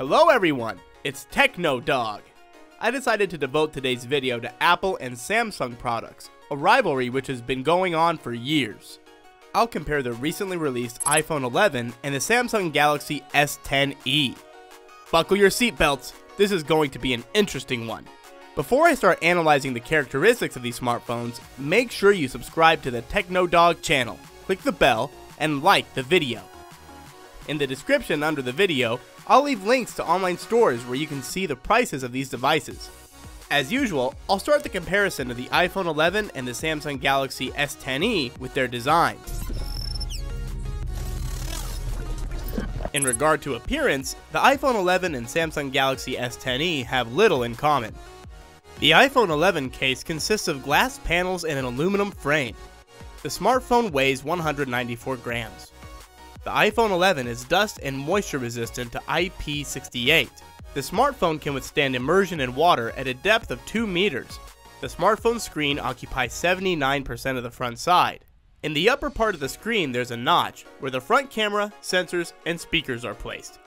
Hello everyone, it's Techno Dog. I decided to devote today's video to Apple and Samsung products, a rivalry which has been going on for years. I'll compare the recently released iPhone 11 and the Samsung Galaxy S10e. Buckle your seatbelts, this is going to be an interesting one. Before I start analyzing the characteristics of these smartphones, make sure you subscribe to the Techno Dog channel, click the bell, and like the video. In the description under the video, I'll leave links to online stores where you can see the prices of these devices. As usual, I'll start the comparison of the iPhone 11 and the Samsung Galaxy S10e with their designs. In regard to appearance, the iPhone 11 and Samsung Galaxy S10e have little in common. The iPhone 11 case consists of glass panels and an aluminum frame. The smartphone weighs 194 grams. The iPhone 11 is dust and moisture resistant to IP68. The smartphone can withstand immersion in water at a depth of 2 meters. The smartphone screen occupies 79% of the front side. In the upper part of the screen there's a notch where the front camera, sensors, and speakers are placed.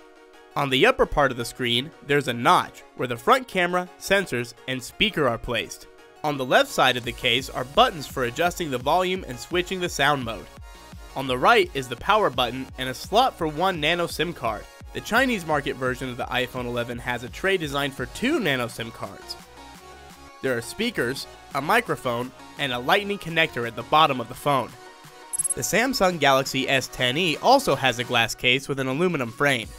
On the upper part of the screen there's a notch where the front camera, sensors, and speaker are placed. On the left side of the case are buttons for adjusting the volume and switching the sound mode. On the right is the power button and a slot for 1 nano SIM card. The Chinese market version of the iPhone 11 has a tray designed for 2 nano SIM cards. There are speakers, a microphone, and a lightning connector at the bottom of the phone. The Samsung Galaxy S10e also has a glass case with an aluminum frame.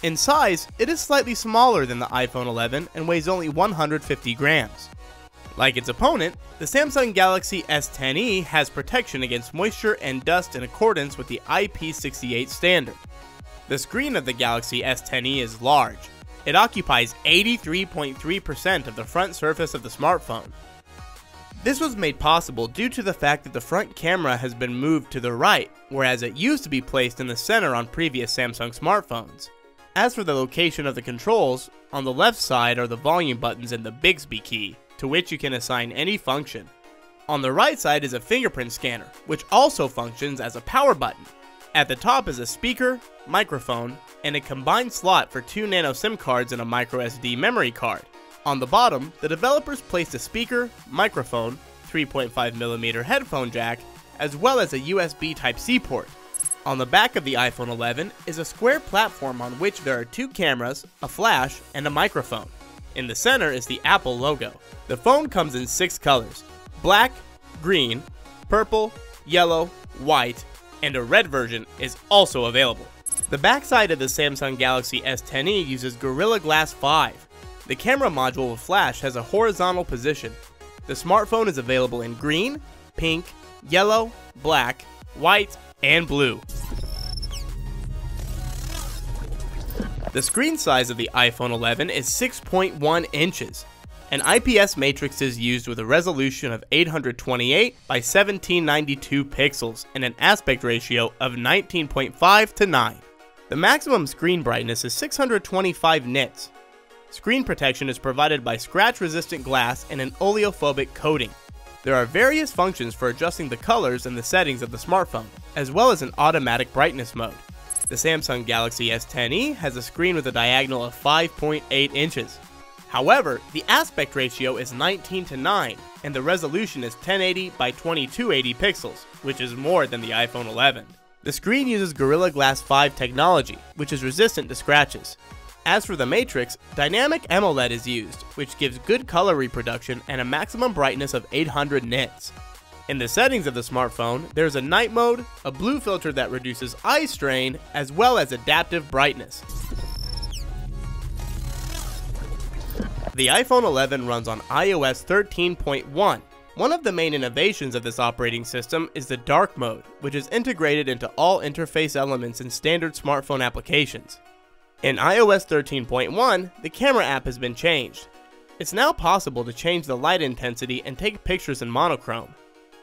In size, it is slightly smaller than the iPhone 11 and weighs only 150 grams. Like its opponent, the Samsung Galaxy S10e has protection against moisture and dust in accordance with the IP68 standard. The screen of the Galaxy S10e is large. It occupies 83.3% of the front surface of the smartphone. This was made possible due to the fact that the front camera has been moved to the right, whereas it used to be placed in the center on previous Samsung smartphones. As for the location of the controls, on the left side are the volume buttons and the Bixby key, to which you can assign any function. On the right side is a fingerprint scanner, which also functions as a power button. At the top is a speaker, microphone, and a combined slot for 2 nano SIM cards and a microSD memory card. On the bottom, the developers placed a speaker, microphone, 3.5mm headphone jack, as well as a USB Type-C port. On the back of the iPhone 11 is a square platform on which there are 2 cameras, a flash, and a microphone. In the center is the Apple logo. The phone comes in 6 colors: black, green, purple, yellow, white, and a red version is also available. The backside of the Samsung Galaxy S10e uses Gorilla Glass 5. The camera module with flash has a horizontal position. The smartphone is available in green, pink, yellow, black, white, and blue. The screen size of the iPhone 11 is 6.1 inches. An IPS matrix is used with a resolution of 828 by 1792 pixels and an aspect ratio of 19.5 to 9. The maximum screen brightness is 625 nits. Screen protection is provided by scratch-resistant glass and an oleophobic coating. There are various functions for adjusting the colors and the settings of the smartphone, as well as an automatic brightness mode. The Samsung Galaxy S10e has a screen with a diagonal of 5.8 inches. However, the aspect ratio is 19 to 9, and the resolution is 1080 by 2280 pixels, which is more than the iPhone 11. The screen uses Gorilla Glass 5 technology, which is resistant to scratches. As for the matrix, dynamic AMOLED is used, which gives good color reproduction and a maximum brightness of 800 nits. In the settings of the smartphone, there's a night mode, a blue filter that reduces eye strain, as well as adaptive brightness. The iPhone 11 runs on iOS 13.1. One of the main innovations of this operating system is the dark mode, which is integrated into all interface elements in standard smartphone applications. In iOS 13.1, the camera app has been changed. It's now possible to change the light intensity and take pictures in monochrome.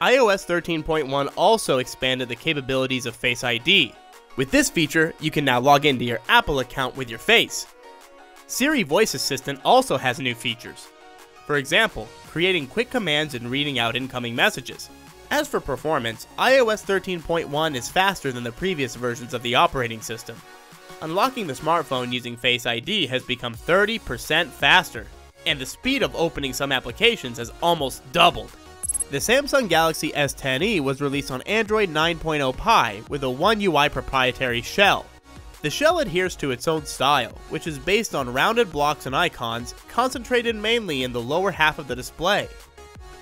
iOS 13.1 also expanded the capabilities of Face ID. With this feature, you can now log into your Apple account with your face. Siri Voice Assistant also has new features. For example, creating quick commands and reading out incoming messages. As for performance, iOS 13.1 is faster than the previous versions of the operating system. unlocking the smartphone using Face ID has become 30% faster, and the speed of opening some applications has almost doubled. The Samsung Galaxy S10e was released on Android 9.0 Pie with a One UI proprietary shell. The shell adheres to its own style, which is based on rounded blocks and icons concentrated mainly in the lower half of the display.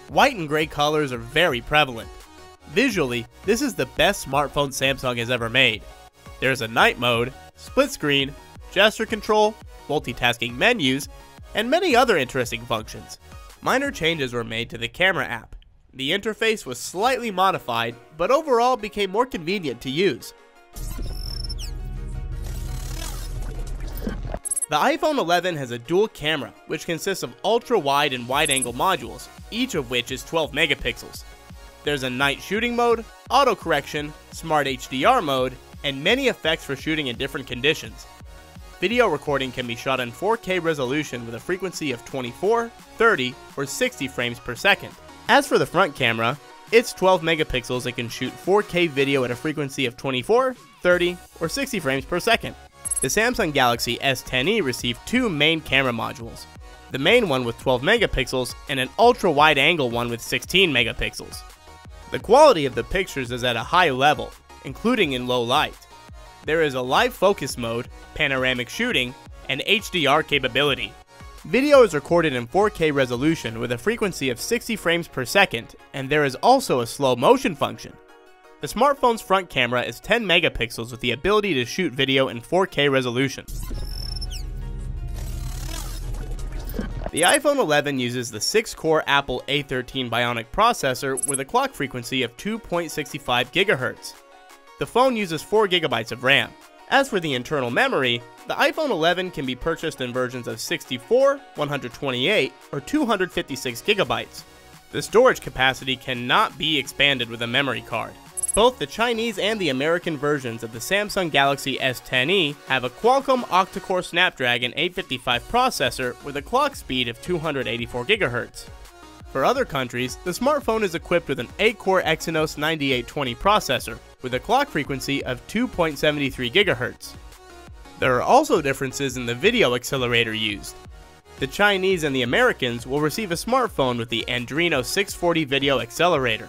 White and gray colors are very prevalent. Visually, this is the best smartphone Samsung has ever made. There's a night mode, split screen, gesture control, multitasking menus, and many other interesting functions. Minor changes were made to the camera app. The interface was slightly modified, but overall became more convenient to use. The iPhone 11 has a dual camera, which consists of ultra-wide and wide-angle modules, each of which is 12 megapixels. There's a night shooting mode, auto-correction, smart HDR mode, and many effects for shooting in different conditions. Video recording can be shot in 4K resolution with a frequency of 24, 30, or 60 frames per second. As for the front camera, it's 12 megapixels and can shoot 4K video at a frequency of 24, 30, or 60 frames per second. The Samsung Galaxy S10e received two main camera modules. The main one with 12 megapixels and an ultra-wide angle one with 16 megapixels. The quality of the pictures is at a high level, including in low light. There is a live focus mode, panoramic shooting, and HDR capability. Video is recorded in 4K resolution with a frequency of 60 frames per second, and there is also a slow motion function. The smartphone's front camera is 10 megapixels with the ability to shoot video in 4K resolution. The iPhone 11 uses the 6-core Apple A13 Bionic processor with a clock frequency of 2.65 GHz. The phone uses 4 GB of RAM. As for the internal memory, the iPhone 11 can be purchased in versions of 64, 128, or 256 GB. The storage capacity cannot be expanded with a memory card. Both the Chinese and the American versions of the Samsung Galaxy S10e have a Qualcomm octa-core Snapdragon 855 processor with a clock speed of 284 GHz. For other countries, the smartphone is equipped with an 8-core Exynos 9820 processor with a clock frequency of 2.73 GHz. There are also differences in the video accelerator used. The Chinese and the Americans will receive a smartphone with the Adreno 640 video accelerator.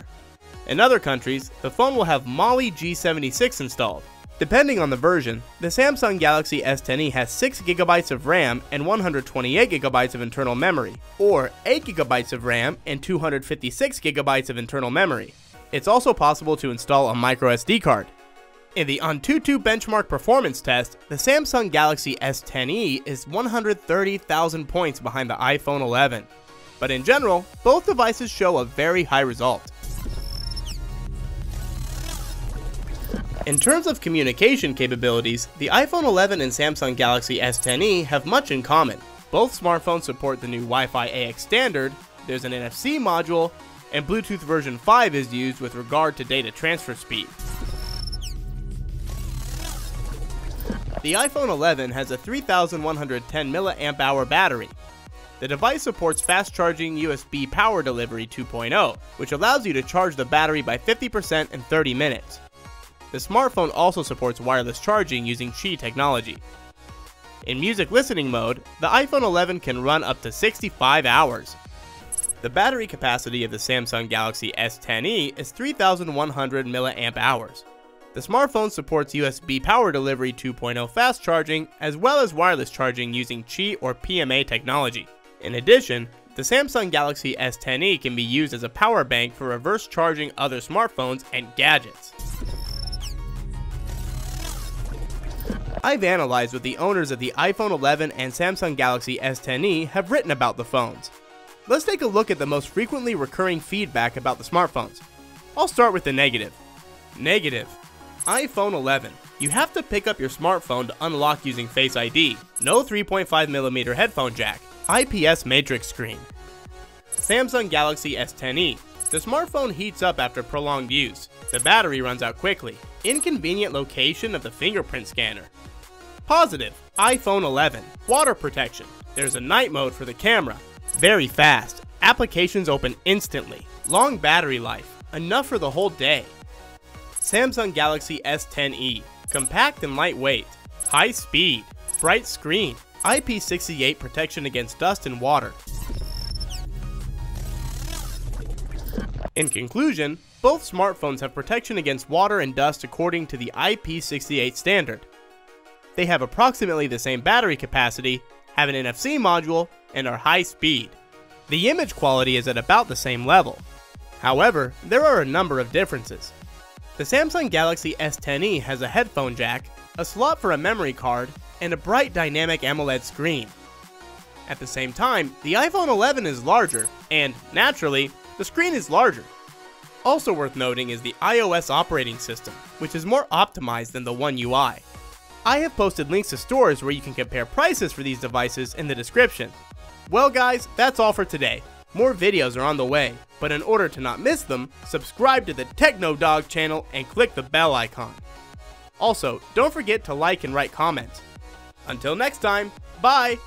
In other countries, the phone will have Mali G76 installed. Depending on the version, the Samsung Galaxy S10e has 6 GB of RAM and 128 GB of internal memory, or 8 GB of RAM and 256 GB of internal memory. It's also possible to install a microSD card. In the Antutu benchmark performance test, the Samsung Galaxy S10e is 130,000 points behind the iPhone 11. But in general, both devices show a very high result. In terms of communication capabilities, the iPhone 11 and Samsung Galaxy S10e have much in common. Both smartphones support the new Wi-Fi AX standard, there's an NFC module, and Bluetooth version 5 is used with regard to data transfer speed. The iPhone 11 has a 3110 mAh battery. The device supports fast-charging USB power delivery 2.0, which allows you to charge the battery by 50% in 30 minutes. The smartphone also supports wireless charging using Qi technology. In music listening mode, the iPhone 11 can run up to 65 hours. The battery capacity of the Samsung Galaxy S10e is 3100 mAh. The smartphone supports USB power delivery 2.0 fast charging as well as wireless charging using Qi or PMA technology. In addition, the Samsung Galaxy S10e can be used as a power bank for reverse charging other smartphones and gadgets. I've analyzed what the owners of the iPhone 11 and Samsung Galaxy S10e have written about the phones. Let's take a look at the most frequently recurring feedback about the smartphones. I'll start with the negative. Negative. iPhone 11. You have to pick up your smartphone to unlock using Face ID. No 3.5mm headphone jack. IPS matrix screen. Samsung Galaxy S10e. The smartphone heats up after prolonged use. The battery runs out quickly. Inconvenient location of the fingerprint scanner. Positive. iPhone 11. Water protection. There's a night mode for the camera. Very fast. Applications open instantly. Long battery life. Enough for the whole day. Samsung Galaxy S10e. Compact and lightweight. High speed, bright screen, IP68 protection against dust and water. In conclusion, both smartphones have protection against water and dust according to the IP68 standard. They have approximately the same battery capacity, have an NFC module, and are high speed. The image quality is at about the same level. However, there are a number of differences. The Samsung Galaxy S10e has a headphone jack, a slot for a memory card, and a bright dynamic AMOLED screen. At the same time, the iPhone 11 is larger, and, naturally, the screen is larger. Also worth noting is the iOS operating system, which is more optimized than the One UI. I have posted links to stores where you can compare prices for these devices in the description. Well guys, that's all for today. More videos are on the way, but in order to not miss them, subscribe to the TechnoDog channel and click the bell icon. Also, don't forget to like and write comments. Until next time, bye!